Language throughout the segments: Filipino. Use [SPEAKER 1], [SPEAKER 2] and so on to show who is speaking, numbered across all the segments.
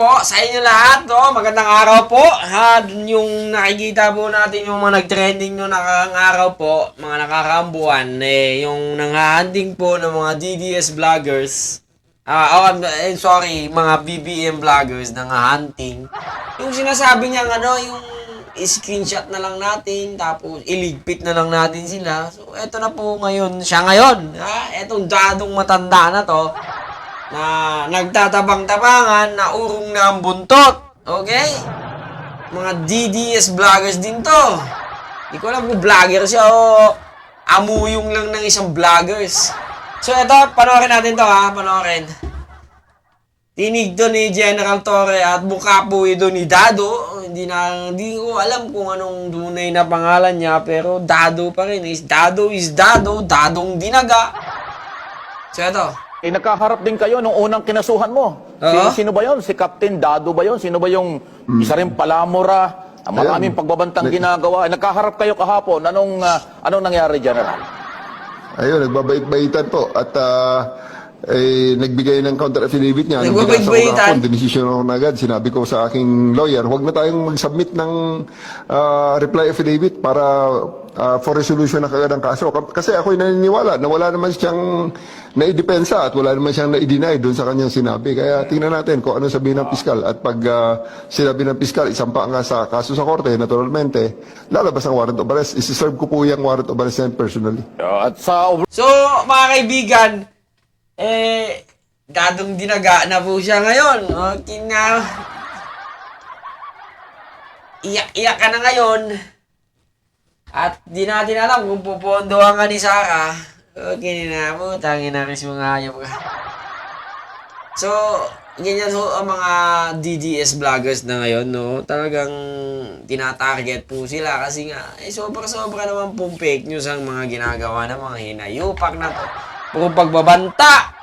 [SPEAKER 1] Po sa inyo lahat, magandang araw po. Yung nakikita po natin yung mga nag-trending no nakaraang araw po, mga nakaraang buwan, yung nanghahanding po ng mga DDS vloggers. Sorry, mga BBM vloggers nanghahanting. Yung sinasabi niya yung screenshot na lang natin, tapos iligpit na lang natin sila. So, eto na po ngayon, siya ngayon. Etong dadong matanda na to, na nagtatabang-tabangan na urong na ang buntot. Okay? Mga DDS vloggers din to. Di ko alam kung vlogger siya o amuyong lang ng isang vloggers. So, ito, panoorin natin to panoorin. Tinig to ni General Torre at mukha po ito ni Dado. Hindi ko alam kung anong tunay na pangalan niya, pero Dado pa rin. Dado is Dado, Dadong Dinaga. So, ito.
[SPEAKER 2] Nagkaharap din kayo nung unang kinasuhan mo. Sino ba yon? Si Captain Dado ba yon? Sino ba yung isa rin palamura? Maraming pagbabantang ginagawa. Nagkaharap kayo kahapon. Anong nangyari, General?
[SPEAKER 3] Ayun, nagbabait-baitan po. At nagbigay ng counter affidavit niya.
[SPEAKER 1] Nagbabait-baitan?
[SPEAKER 3] Dinesisyon ako na agad. Sinabi ko sa aking lawyer, huwag na tayong mag-submit ng reply affidavit para for resolution na kagad ang kaso. Kasi ako'y naniniwala na wala naman siyang naidepensa at wala naman siyang na-deny doon sa kanyang sinabi. Kaya tingnan natin kung ano sabihin ng piskal. At pag sinabi ng piskal, isampa nga sa kaso sa korte, naturalmente, lalabas ang warrant of arrest. Isi-serve ko po yung warrant of arrest personally.
[SPEAKER 1] So, mga kaibigan, Dadong Dinaga na po siya ngayon. Iyak-iyak ka na ngayon. At di natin alam kung pupondohan ka ni Sarah. Okay na po, tangin na rin mga hayop ka. So, ganyan ang mga DDS vloggers na ngayon, no? Talagang tinatarget po sila kasi nga, sobra-sobra naman pong fake news ang mga ginagawa ng mga hinayupak na to. Puro pagbabanta.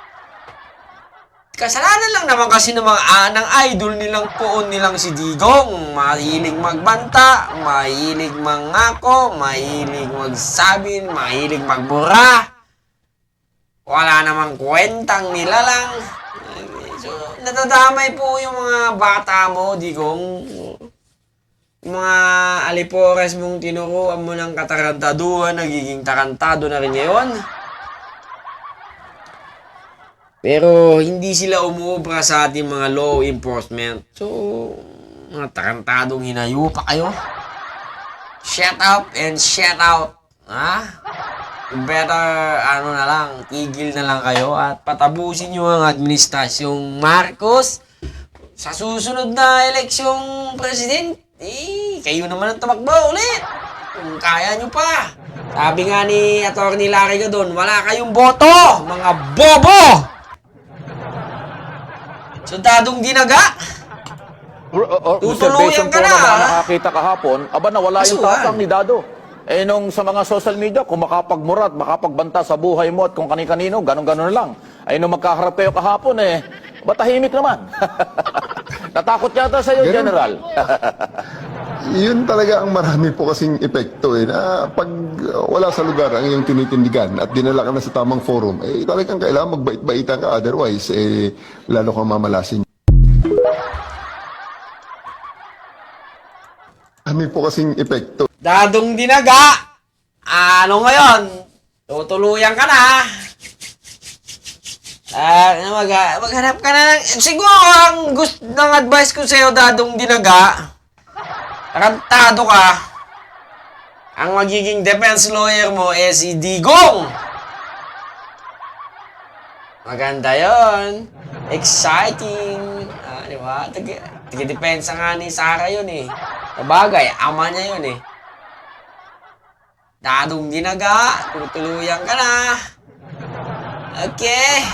[SPEAKER 1] Kasalanan lang naman kasi ng mga ng idol nilang poon nilang si Digong. Mahilig magbanta, mahilig mangako, mahilig magsabi, mahilig magbura. Wala namang kwentang nila lang. So, natadamay po yung mga bata mo, Digong. Yung mga alipores mong tinuruan mo ng katarantaduhan, nagiging tarantado na rin ngayon. Pero hindi sila umuubra sa ating mga law enforcement. So, mga tarantadong hinayupa kayo. Shut up and shut out. Better, na lang, tigil na lang kayo at patapusin nyo ang administrasyong Marcos. Sa susunod na eleksyong president, kayo naman ang tumakbo ulit. Kung kaya nyo pa. Sabi nga ni Atty. Larry doon, wala kayong boto, mga bobo! So, Dadong Dinaga? Tutuluyan ka na,
[SPEAKER 2] nakakita kahapon, nawala yung tapang ni Dado. Nung sa mga social media, kung makapagmurat, makapagbanta sa buhay mo at kung kani-kanino, ganon-ganon lang. Nung magkaharap kayo kahapon, batahimik naman. Natakot yata sa'yo, General.
[SPEAKER 3] Yun talaga ang marami po kasing epekto na pag wala sa lugar ang iyong tinitindigan at dinala ka na sa tamang forum, talagang kailangan magbait-baitan ka, otherwise, lalo kang mamalasin. Marami po kasing epekto.
[SPEAKER 1] Dadong Dinaga, ano ngayon? Tutuluyan ka na. Maghanap ka na. Siguro ang gusto ng advice ko sa'yo, Dadong Dinaga, tarantado ka. Ang magiging defense lawyer mo si Digong. Maganda yon. Exciting. Di ba? Tigidepensa nga ni Sarah yun Sabagay, ama niya yun Dadong Dinaga, tutuluyan ka na. Okay.